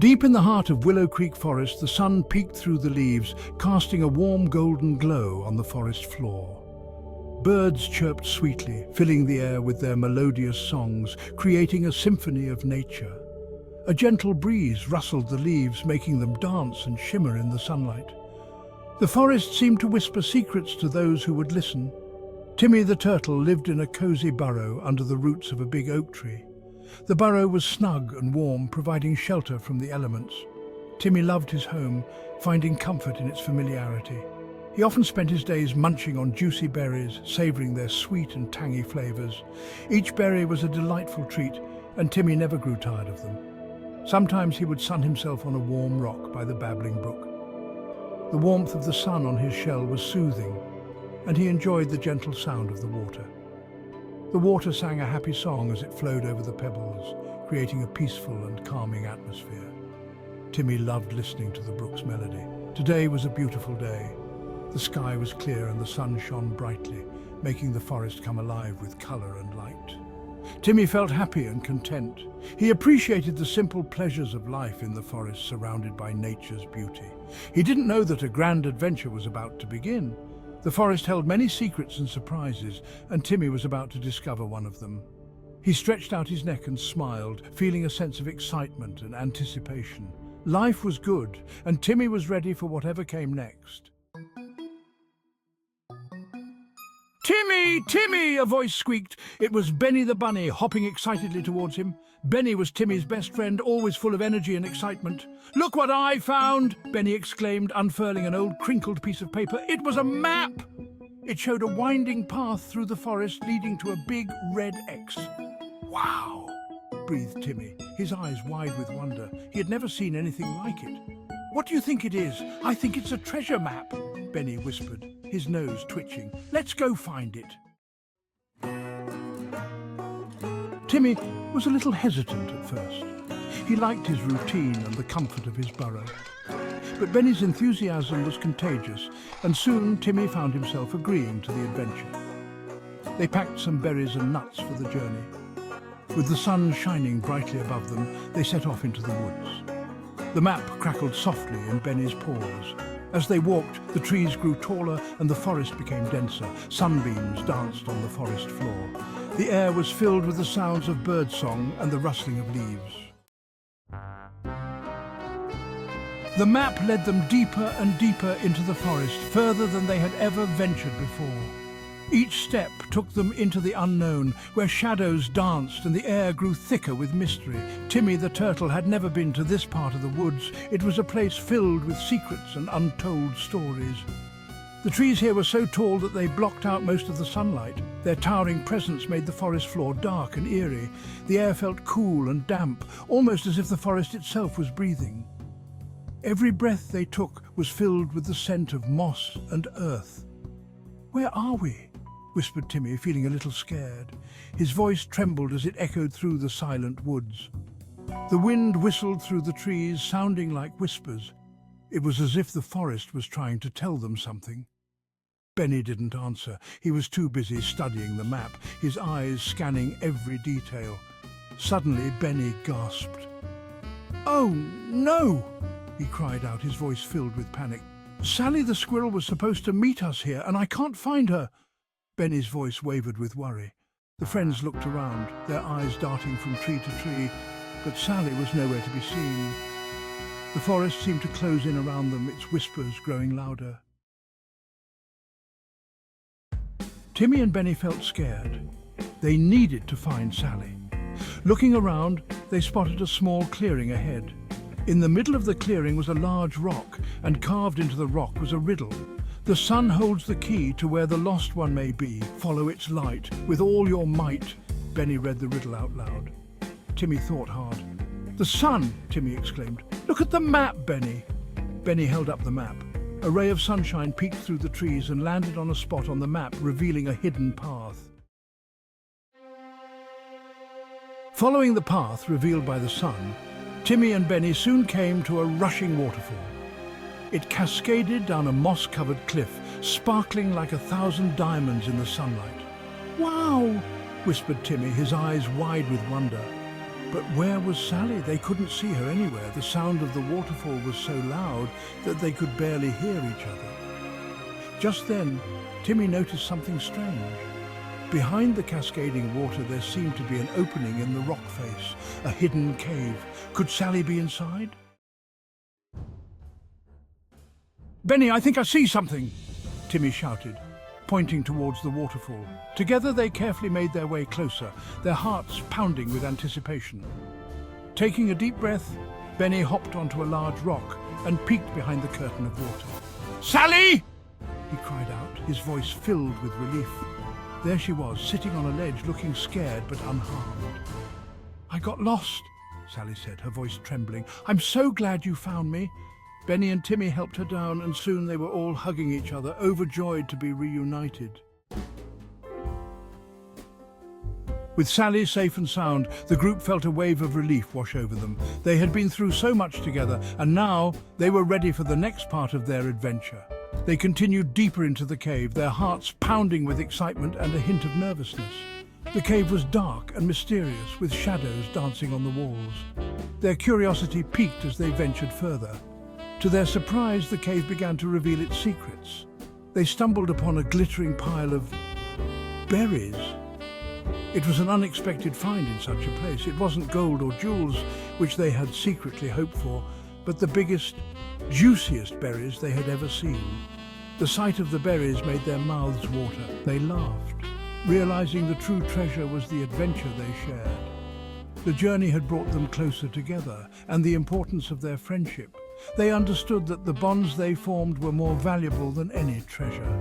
Deep in the heart of Willow Creek Forest, the sun peeked through the leaves, casting a warm golden glow on the forest floor. Birds chirped sweetly, filling the air with their melodious songs, creating a symphony of nature. A gentle breeze rustled the leaves, making them dance and shimmer in the sunlight. The forest seemed to whisper secrets to those who would listen. Timmy the Turtle lived in a cozy burrow under the roots of a big oak tree. The burrow was snug and warm, providing shelter from the elements. Timmy loved his home, finding comfort in its familiarity. He often spent his days munching on juicy berries, savouring their sweet and tangy flavours. Each berry was a delightful treat, and Timmy never grew tired of them. Sometimes he would sun himself on a warm rock by the babbling brook. The warmth of the sun on his shell was soothing, and he enjoyed the gentle sound of the water. The water sang a happy song as it flowed over the pebbles, creating a peaceful and calming atmosphere. Timmy loved listening to the brook's melody. Today was a beautiful day. The sky was clear and the sun shone brightly, making the forest come alive with colour and light. Timmy felt happy and content. He appreciated the simple pleasures of life in the forest, surrounded by nature's beauty. He didn't know that a grand adventure was about to begin. The forest held many secrets and surprises, and Timmy was about to discover one of them. He stretched out his neck and smiled, feeling a sense of excitement and anticipation. Life was good, and Timmy was ready for whatever came next. "Timmy! Timmy!" a voice squeaked. It was Benny the bunny, hopping excitedly towards him. Benny was Timmy's best friend, always full of energy and excitement. "Look what I found!" Benny exclaimed, unfurling an old crinkled piece of paper. It was a map! It showed a winding path through the forest leading to a big red X. "Wow!" breathed Timmy, his eyes wide with wonder. He had never seen anything like it. "What do you think it is?" "I think it's a treasure map," Benny whispered, his nose twitching. "Let's go find it." Timmy was a little hesitant at first. He liked his routine and the comfort of his burrow. But Benny's enthusiasm was contagious, and soon Timmy found himself agreeing to the adventure. They packed some berries and nuts for the journey. With the sun shining brightly above them, they set off into the woods. The map crackled softly in Benny's paws. As they walked, the trees grew taller and the forest became denser. Sunbeams danced on the forest floor. The air was filled with the sounds of birdsong and the rustling of leaves. The map led them deeper and deeper into the forest, further than they had ever ventured before. Each step took them into the unknown, where shadows danced and the air grew thicker with mystery. Timmy the Turtle had never been to this part of the woods. It was a place filled with secrets and untold stories. The trees here were so tall that they blocked out most of the sunlight. Their towering presence made the forest floor dark and eerie. The air felt cool and damp, almost as if the forest itself was breathing. Every breath they took was filled with the scent of moss and earth. "Where are we?" whispered Timmy, feeling a little scared. His voice trembled as it echoed through the silent woods. The wind whistled through the trees, sounding like whispers. It was as if the forest was trying to tell them something. Benny didn't answer. He was too busy studying the map, his eyes scanning every detail. Suddenly, Benny gasped. "Oh, no!" he cried out, his voice filled with panic. "Sally the Squirrel was supposed to meet us here, and I can't find her." Benny's voice wavered with worry. The friends looked around, their eyes darting from tree to tree, but Sally was nowhere to be seen. The forest seemed to close in around them, its whispers growing louder. Timmy and Benny felt scared. They needed to find Sally. Looking around, they spotted a small clearing ahead. In the middle of the clearing was a large rock, and carved into the rock was a riddle. "The sun holds the key to where the lost one may be. Follow its light with all your might." Benny read the riddle out loud. Timmy thought hard. "The sun!" Timmy exclaimed. "Look at the map, Benny!" Benny held up the map. A ray of sunshine peeked through the trees and landed on a spot on the map, revealing a hidden path. Following the path revealed by the sun, Timmy and Benny soon came to a rushing waterfall. It cascaded down a moss-covered cliff, sparkling like 1,000 diamonds in the sunlight. "Wow!" whispered Timmy, his eyes wide with wonder. But where was Sally? They couldn't see her anywhere. The sound of the waterfall was so loud that they could barely hear each other. Just then, Timmy noticed something strange. Behind the cascading water, there seemed to be an opening in the rock face, a hidden cave. Could Sally be inside? "Benny, I think I see something!" Timmy shouted, pointing towards the waterfall. Together they carefully made their way closer, their hearts pounding with anticipation. Taking a deep breath, Benny hopped onto a large rock and peeked behind the curtain of water. "Sally!" he cried out, his voice filled with relief. There she was, sitting on a ledge, looking scared but unharmed. "I got lost," Sally said, her voice trembling. "I'm so glad you found me." Benny and Timmy helped her down, and soon they were all hugging each other, overjoyed to be reunited. With Sally safe and sound, the group felt a wave of relief wash over them. They had been through so much together, and now they were ready for the next part of their adventure. They continued deeper into the cave, their hearts pounding with excitement and a hint of nervousness. The cave was dark and mysterious, with shadows dancing on the walls. Their curiosity piqued as they ventured further. To their surprise, the cave began to reveal its secrets. They stumbled upon a glittering pile of berries. It was an unexpected find in such a place. It wasn't gold or jewels, which they had secretly hoped for, but the biggest, juiciest berries they had ever seen. The sight of the berries made their mouths water. They laughed, realizing the true treasure was the adventure they shared. The journey had brought them closer together, and the importance of their friendship. They understood that the bonds they formed were more valuable than any treasure.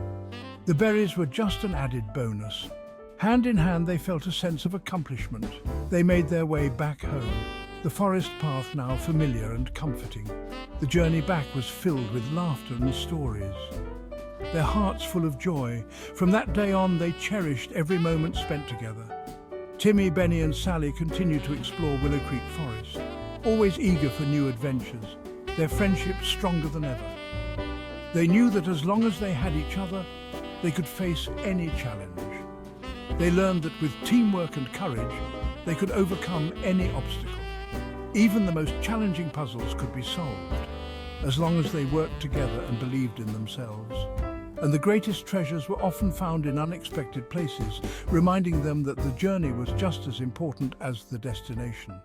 The berries were just an added bonus. Hand in hand, they felt a sense of accomplishment. They made their way back home, the forest path now familiar and comforting. The journey back was filled with laughter and stories, their hearts full of joy. From that day on, they cherished every moment spent together. Timmy, Benny and Sally continued to explore Willow Creek Forest, always eager for new adventures, their friendship stronger than ever. They knew that as long as they had each other, they could face any challenge. They learned that with teamwork and courage, they could overcome any obstacle. Even the most challenging puzzles could be solved, as long as they worked together and believed in themselves. And the greatest treasures were often found in unexpected places, reminding them that the journey was just as important as the destination.